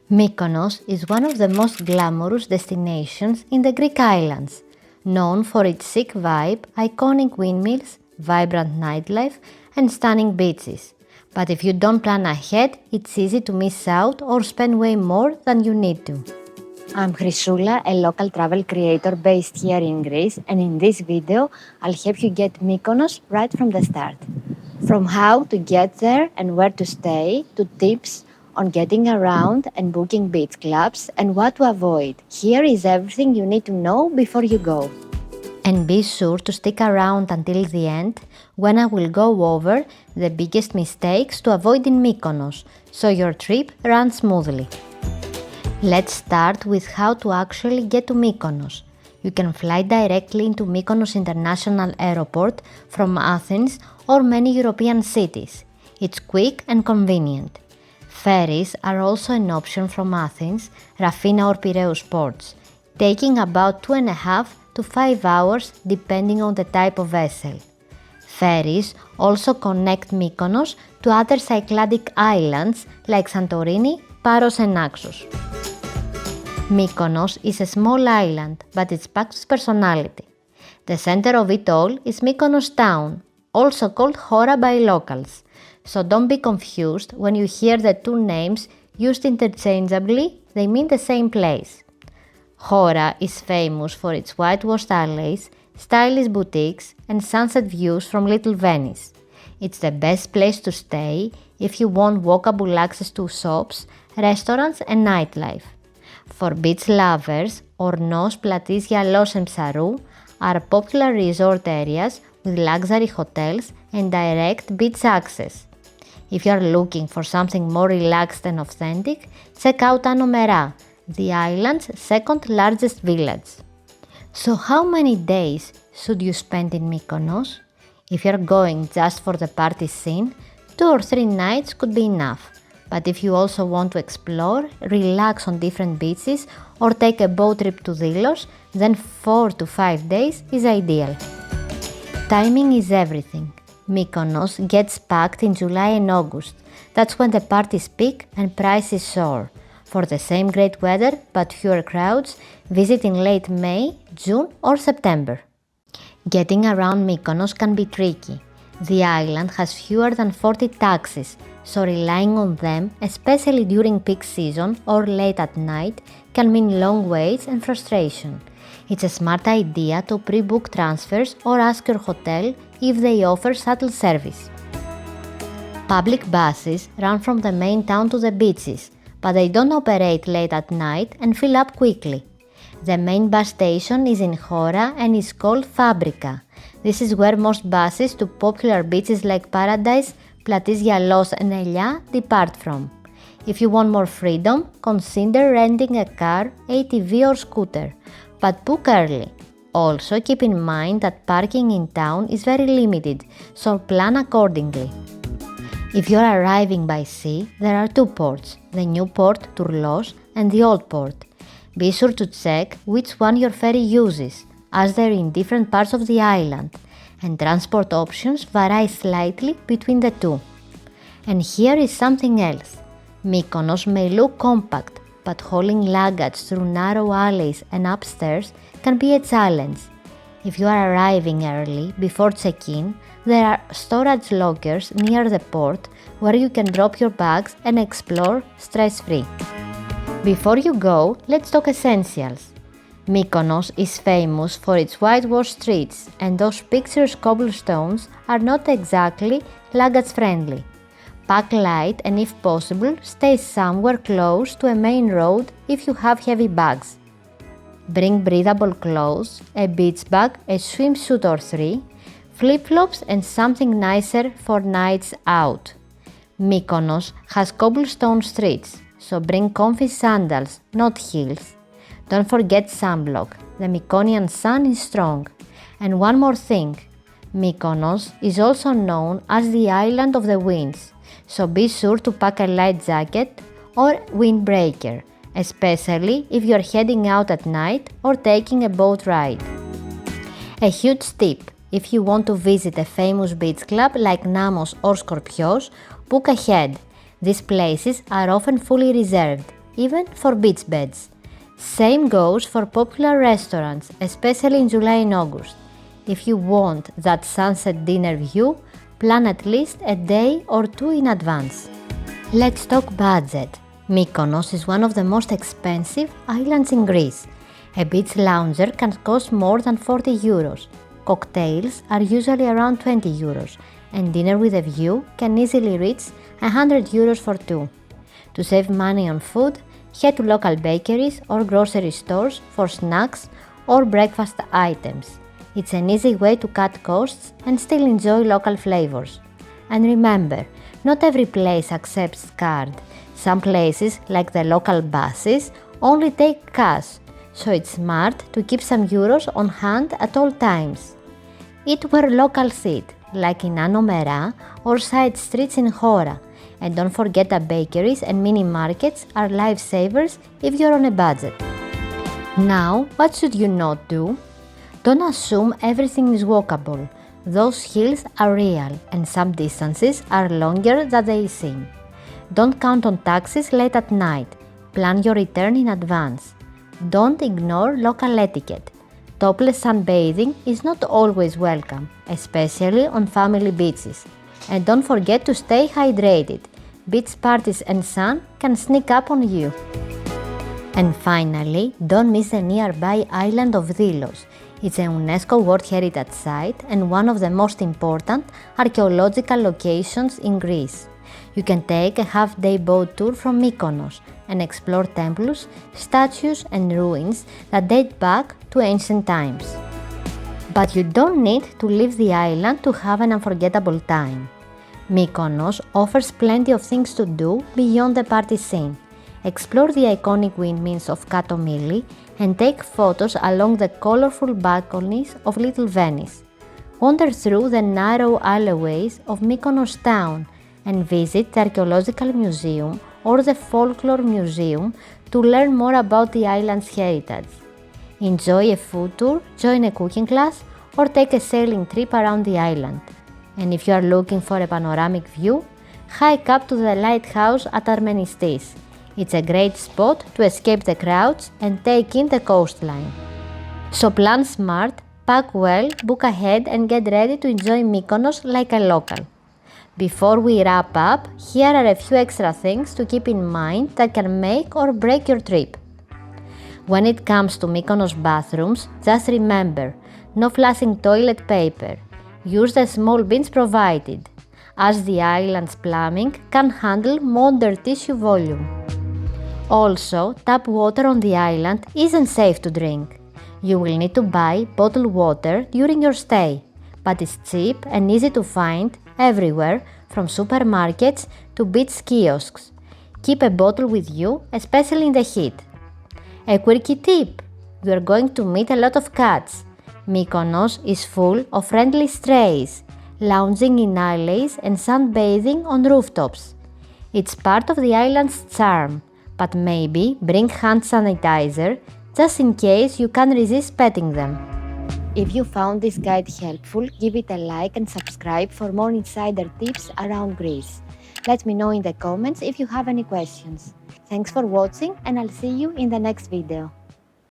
Mykonos is one of the most glamorous destinations in the Greek islands, known for its chic vibe, iconic windmills, vibrant nightlife, and stunning beaches. But if you don't plan ahead, it's easy to miss out or spend way more than you need to. I'm Chrysula, a local travel creator based here in Greece, and in this video, I'll help you get Mykonos right from the start. From how to get there and where to stay, to tips on getting around and booking beach clubs and what to avoid. Here is everything you need to know before you go. And be sure to stick around until the end, when I will go over the biggest mistakes to avoid in Mykonos, so your trip runs smoothly. Let's start with how to actually get to Mykonos. You can fly directly into Mykonos International Airport from Athens or many European cities. It's quick and convenient. Ferries are also an option from Athens, Rhenia or Piraeus ports, taking about 2.5 to 5 hours depending on the type of vessel. Ferries also connect Mykonos to other Cycladic islands like Santorini, Paros and Naxos. Mykonos is a small island, but it's packed with personality. The center of it all is Mykonos town, also called Hora by locals, so don't be confused when you hear the two names used interchangeably, they mean the same place. Hora is famous for its whitewashed alleys, stylish boutiques, and sunset views from Little Venice. It's the best place to stay if you want walkable access to shops, restaurants, and nightlife. For beach lovers, Ornos, Platisya, Los and Psarou are popular resort areas with luxury hotels and direct beach access. If you are looking for something more relaxed and authentic, check out Anomera, the island's second largest village. So how many days should you spend in Mykonos? If you are going just for the party scene, 2 or 3 nights could be enough. But if you also want to explore, relax on different beaches or take a boat trip to Delos, then 4 to 5 days is ideal. Timing is everything. Mykonos gets packed in July and August. That's when the parties peak and prices soar. For the same great weather but fewer crowds, visit in late May, June or September. Getting around Mykonos can be tricky. The island has fewer than 40 taxis, so relying on them, especially during peak season or late at night, can mean long waits and frustration. It's a smart idea to pre-book transfers or ask your hotel if they offer shuttle service. Public buses run from the main town to the beaches, but they don't operate late at night and fill up quickly. The main bus station is in Hora and is called Fabrika. This is where most buses to popular beaches like Paradise, Platisya, Los and Elia depart from. If you want more freedom, consider renting a car, ATV or scooter, but book early. Also keep in mind that parking in town is very limited, so plan accordingly. If you are arriving by sea, there are 2 ports, the new port Turlos and the old port. Be sure to check which one your ferry uses, as they're in different parts of the island, and transport options vary slightly between the two. And here is something else. Mykonos may look compact, but hauling luggage through narrow alleys and upstairs can be a challenge. If you are arriving early, before check-in, there are storage lockers near the port where you can drop your bags and explore stress-free. Before you go, let's talk essentials. Mykonos is famous for its whitewashed streets, and those picturesque cobblestones are not exactly luggage-friendly. Pack light and if possible, stay somewhere close to a main road if you have heavy bags. Bring breathable clothes, a beach bag, a swimsuit or 3, flip-flops and something nicer for nights out. Mykonos has cobblestone streets, so bring comfy sandals, not heels. Don't forget sunblock, the Mykonian sun is strong. And one more thing, Mykonos is also known as the island of the winds, so be sure to pack a light jacket or windbreaker, especially if you're heading out at night or taking a boat ride. A huge tip, if you want to visit a famous beach club like Namos or Skorpios, book ahead. These places are often fully reserved. even for beach beds. Same goes for popular restaurants, especially in July and August. If you want that sunset dinner view, plan at least a day or two in advance. Let's talk budget. Mykonos is one of the most expensive islands in Greece. A beach lounger can cost more than 40 euros. Cocktails are usually around 20 euros, and dinner with a view can easily reach 100 euros for two. To save money on food, head to local bakeries or grocery stores for snacks or breakfast items. It's an easy way to cut costs and still enjoy local flavors. And remember, not every place accepts card. Some places, like the local buses, only take cash, so it's smart to keep some euros on hand at all times. Eat where locals eat, like in Anomera or side streets in Hora, and don't forget that bakeries and mini markets are lifesavers if you're on a budget. Now, what should you not do? Don't assume everything is walkable. Those hills are real, and some distances are longer than they seem. Don't count on taxis late at night. Plan your return in advance. Don't ignore local etiquette. Topless sunbathing is not always welcome, especially on family beaches. And don't forget to stay hydrated. Beach parties and sun can sneak up on you. And finally, don't miss the nearby island of Delos. It's a UNESCO World Heritage Site and one of the most important archaeological locations in Greece. You can take a half-day boat tour from Mykonos and explore temples, statues and ruins that date back to ancient times. But you don't need to leave the island to have an unforgettable time. Mykonos offers plenty of things to do beyond the party scene. Explore the iconic windmills of Katomili and take photos along the colorful balconies of Little Venice. Wander through the narrow alleyways of Mykonos town and visit the Archaeological Museum or the Folklore Museum to learn more about the island's heritage. Enjoy a food tour, join a cooking class, or take a sailing trip around the island. And if you are looking for a panoramic view, hike up to the lighthouse at Armenistis. It's a great spot to escape the crowds and take in the coastline. So plan smart, pack well, book ahead and get ready to enjoy Mykonos like a local. Before we wrap up, here are a few extra things to keep in mind that can make or break your trip. When it comes to Mykonos bathrooms, just remember, no flashing toilet paper. Use the small bins provided, as the island's plumbing can handle modern tissue volume. Also, tap water on the island isn't safe to drink. You will need to buy bottled water during your stay, but it's cheap and easy to find everywhere from supermarkets to beach kiosks. Keep a bottle with you, especially in the heat. A quirky tip! You are going to meet a lot of cats. Mykonos is full of friendly strays, lounging in alleys and sunbathing on rooftops. It's part of the island's charm, but maybe bring hand sanitizer just in case you can't resist petting them. If you found this guide helpful, give it a like and subscribe for more insider tips around Greece. Let me know in the comments if you have any questions. Thanks for watching and I'll see you in the next video.